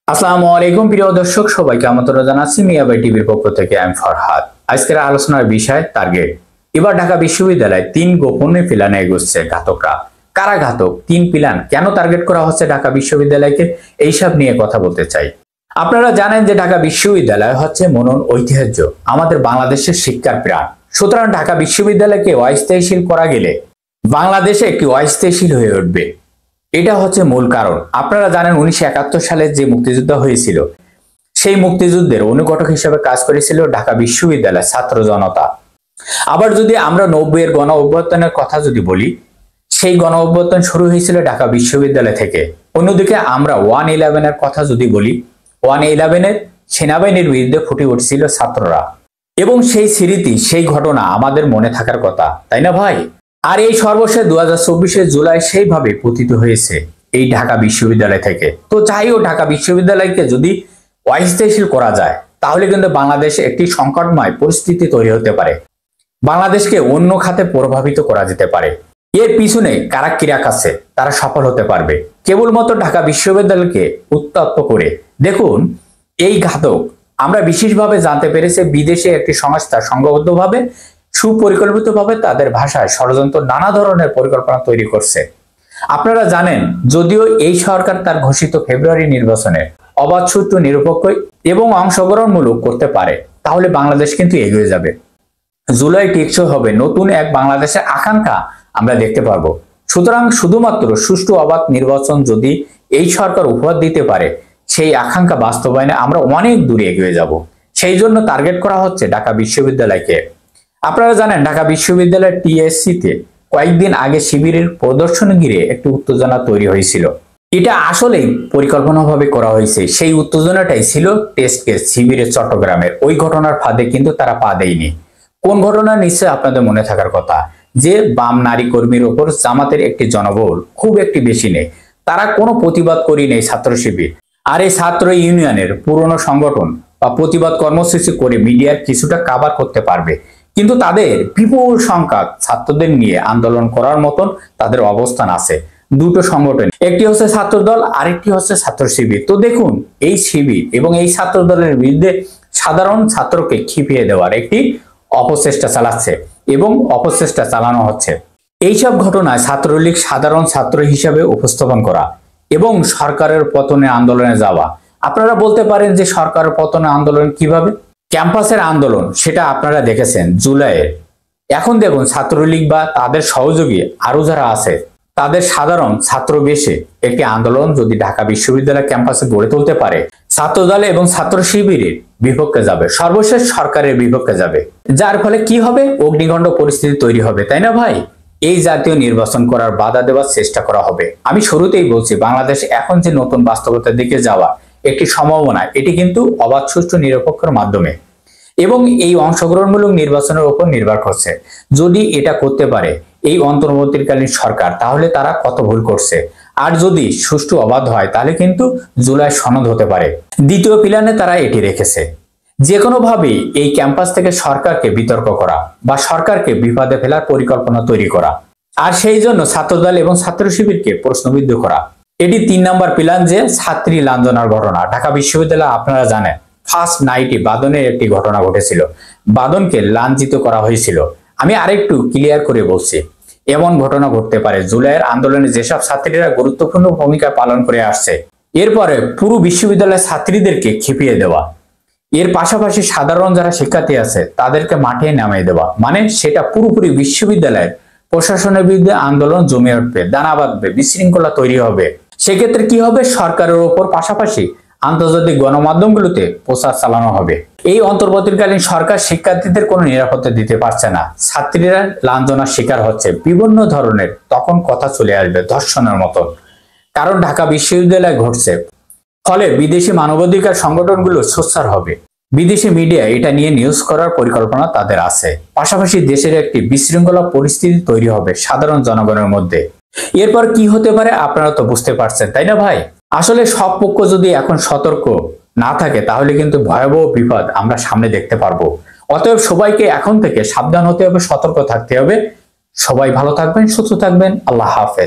আসসালামু আলাইকুম প্রিয় দর্শক, সবাইকে আমন্ত্রণ জানাচ্ছি মিয়াবাই টিভির পক্ষ থেকে। আমি ফরহাদ। আজকের আলোচনার বিষয় টার্গেট। এবার ঢাকা বিশ্ববিদ্যালয়ে 3 গোপনে প্ল্যানে এগোচ্ছে ঘাতকরা। কারা ঘাতক, 3 প্ল্যান কেন টার্গেট করা হচ্ছে ঢাকা বিশ্ববিদ্যালয়কে, এইসব নিয়ে কথা বলতে চাই। আপনারা জানেন যে ঢাকা বিশ্ববিদ্যালয় হচ্ছে মনন ঐতিহ্য, আমাদের বাংলাদেশের শিক্ষার প্রাণ। সুতরাং ঢাকা বিশ্ববিদ্যালয়কে অস্থায়ীশীল করা গেলে বাংলাদেশে একটি অস্থায়ীশীল হয়ে উঠবে। এটা হচ্ছে মূল কারণ। আপনারা জানেন 1971 সালে যে মুক্তিযুদ্ধ হয়েছিল, সেই মুক্তিযুদ্ধের অনুঘটক হিসেবে কাজ করেছিল ঢাকা বিশ্ববিদ্যালয়ের ছাত্র জনতা। আবার যদি আমরা 90-এর গণ অভ্যুত্থানের কথা যদি বলি, সেই গণ অভ্যুত্থান শুরু হয়েছিল ঢাকা বিশ্ববিদ্যালয় থেকে। অন্যদিকে আমরা 111-এর কথা যদি বলি, 111-এর সেনাবাহিনীর বিরুদ্ধে ফুটে উঠছিল ছাত্ররা, এবং সেই স্মৃতি, সেই ঘটনা আমাদের মনে থাকার কথা, তাই না ভাই? আর এই সর্বশেষ 2024 জুলাই সেইভাবে পতিত হয়েছে এই ঢাকা বিশ্ববিদ্যালয় থেকে। তো চাইও ঢাকা বিশ্ববিদ্যালয়কে যদি অস্থায়ীশীল করা যায়, তাহলে কিন্তু বাংলাদেশে একটি সংকটময় পরিস্থিতি তৈরি হতে পারে। বাংলাদেশকে অন্য খাতে প্রভাবিত করা যেতে পারে। এর পিছনে কারা কিরাক আছে, তারা সফল হতে পারবে কেবলমাত্র ঢাকা বিশ্ববিদ্যালয়কে উত্তপ্ত করে। দেখুন, এই ঘাতক আমরা বিশেষভাবে জানতে পেরেছি বিদেশে একটি সংস্থা সংঘবদ্ধভাবে সুপরিকল্পিতভাবে তাদের ভাষায় ষড়যন্ত্র, নানা ধরনের পরিকল্পনা তৈরি করছে। আপনারা জানেন, যদিও এই সরকার তার ঘোষিত ফেব্রুয়ারি নির্বাচনে অবাধ, সুষ্ঠু, নিরপেক্ষ এবং অংশগ্রহণমূলক করতে পারে, তাহলে বাংলাদেশ কিন্তু এগিয়ে যাবে। জুলাই টেকসই হবে, নতুন এক বাংলাদেশের আকাঙ্ক্ষা আমরা দেখতে পারবো। সুতরাং শুধুমাত্র সুষ্ঠু, অবাধ নির্বাচন যদি এই সরকার উপহার দিতে পারে, সেই আকাঙ্ক্ষা বাস্তবায়নে আমরা অনেক দূরে এগিয়ে যাব। সেই জন্য টার্গেট করা হচ্ছে ঢাকা বিশ্ববিদ্যালয়কে। আপনারা জানেন, ঢাকা বিশ্ববিদ্যালয়ের টিএসসিতে কয়েকদিন আগে শিবিরের প্রদর্শন ঘিরে একটি উত্তেজনা তৈরি হয়েছিল। এটা আসলেই পরিকল্পনাভাবে করা হয়েছে। সেই উত্তেজনাটাই ছিল টেস্ট কেস শিবিরের চট্টগ্রামের। ওই ঘটনার ফাঁদে কিন্তু তারা পা দেয়নি। কোন ঘটনা নিশ্চয় আপনাদের মনে থাকার কথা, যে বাম নারী কর্মীর ওপর জামাতের একটি জনবল খুব একটি বেশি নেই, তারা কোনো প্রতিবাদ করি নেই ছাত্র শিবির। আর এই ছাত্র ইউনিয়নের পুরনো সংগঠন বা প্রতিবাদ কর্মসূচি করে মিডিয়ার কিছুটা কাভার করতে পারবে, কিন্তু তাদের বিপুল সংখ্যা ছাত্রদের নিয়ে আন্দোলন করার মতন তাদের অবস্থান আছে। দুটো সংগঠন, একটি হচ্ছে ছাত্র দল, আরেকটি হচ্ছে ছাত্র শিবির। তো দেখুন, এই শিবির এবং এই ছাত্র দলের বিরুদ্ধে সাধারণ ছাত্রকে খিপিয়ে দেওয়ার একটি অপচেষ্টা চালাচ্ছে এবং অপচেষ্টা চালানো হচ্ছে। এইসব ঘটনায় ছাত্রলীগ সাধারণ ছাত্র হিসাবে উপস্থাপন করা এবং সরকারের পতনে আন্দোলনে যাওয়া। আপনারা বলতে পারেন যে সরকারের পতনে আন্দোলন কিভাবে? ক্যাম্পাসের আন্দোলন সেটা আপনারা দেখেছেন জুলাইয়ের। এখন দেখুন, ছাত্রলীগ বা তাদের সহযোগী আরো যারা আছে, তাদের সাধারণ ছাত্র বেশে একটি আন্দোলন যদি ঢাকা বিশ্ববিদ্যালয় ক্যাম্পাসে গড়ে তুলতে পারে, ছাত্র দলে এবং ছাত্র শিবিরের বিপক্ষে যাবে, সর্বশেষ সরকারের বিপক্ষে যাবে। যার ফলে কি হবে? অগ্নিকাণ্ড পরিস্থিতি তৈরি হবে, তাই না ভাই? এই জাতীয় নির্বাচন করার বাধা দেওয়ার চেষ্টা করা হবে। আমি শুরুতেই বলছি, বাংলাদেশ এখন যে নতুন বাস্তবতার দিকে যাওয়া একটি সম্ভাবনা, এটি কিন্তু অবাধ, সুষ্ঠু, নিরপেক্ষর মাধ্যমে এবং এই অংশগ্রহণমূলক নির্বাচনের উপর নির্ভর করছে। যদি এটা করতে পারে এই অন্তর্বর্তীকালীন সরকার, তাহলে তারা কত ভুল করছে। আর যদি সুষ্ঠু, অবাধ হয়, তাহলে কিন্তু জুলাই সনদ হতে পারে। দ্বিতীয় প্ল্যানে তারা এটি রেখেছে, যে কোনো ভাবে এই ক্যাম্পাস থেকে সরকারকে বিতর্ক করা বা সরকারকে বিপদে ফেলার পরিকল্পনা তৈরি করা, আর সেই জন্য ছাত্রদল এবং ছাত্র শিবিরকে প্রশ্নবিদ্ধ করা। এটি 3 নম্বর প্ল্যান, যে ছাত্রী লাঞ্ছনার ঘটনা ঢাকা বিশ্ববিদ্যালয়ে। আপনারা জানেন, ফার্স্ট নাইটে বাদনের একটি ঘটনা ঘটেছিল, বাদনকে লাঞ্ছিত করা হয়েছিল। আমি আরেকটু ক্লিয়ার করে বলছি, এমন ঘটনা ঘটতে পারে জুলাইয়ের আন্দোলনে যেসব ছাত্রীরা গুরুত্বপূর্ণ ভূমিকা পালন করে আসছে, এরপরে পুরো বিশ্ববিদ্যালয়ের ছাত্রীদেরকে খেপিয়ে দেওয়া, এর পাশাপাশি সাধারণ যারা শিক্ষার্থী আছে তাদেরকে মাঠে নামিয়ে দেওয়া, মানে সেটা পুরোপুরি বিশ্ববিদ্যালয়ের প্রশাসনের বিরুদ্ধে আন্দোলন জমে উঠবে, দানা বাঁধবে, বিশৃঙ্খলা তৈরি হবে। সেক্ষেত্রে কি হবে? সরকারের ওপর পাশাপাশি আন্তর্জাতিক গণমাধ্যমগুলোতে প্রচার চালানো হবে। এই অন্তর্বর্তীকালীন সরকার শিক্ষার্থীদের কোনো নিরাপত্তা দিতে পারছে না, ছাত্রীরা লাঞ্ছনার শিকার হচ্ছে বিভিন্ন ধরনের, তখন কথা চলে আসবে ধর্ষণের মতন, কারণ ঢাকা বিশ্ববিদ্যালয়ে ঘটছে। ফলে বিদেশি মানবাধিকার সংগঠনগুলো সোচ্চার হবে, বিদেশি মিডিয়া এটা নিয়ে নিউজ করার পরিকল্পনা তাদের আছে। পাশাপাশি দেশের একটি বিশৃঙ্খলা পরিস্থিতি তৈরি হবে সাধারণ জনগণের মধ্যে। এরপর কি হতে পারে আপনারা তো বুঝতে পারছেন, তাই না ভাই? আসলে সব পক্ষ যদি এখন সতর্ক না থাকে, তাহলে কিন্তু ভয়াবহ বিপদ আমরা সামনে দেখতে পারবো। অতএব সবাইকে এখন থেকে সাবধান হতে হবে, সতর্ক থাকতে হবে। সবাই ভালো থাকবেন, সুস্থ থাকবেন। আল্লাহ হাফেজ।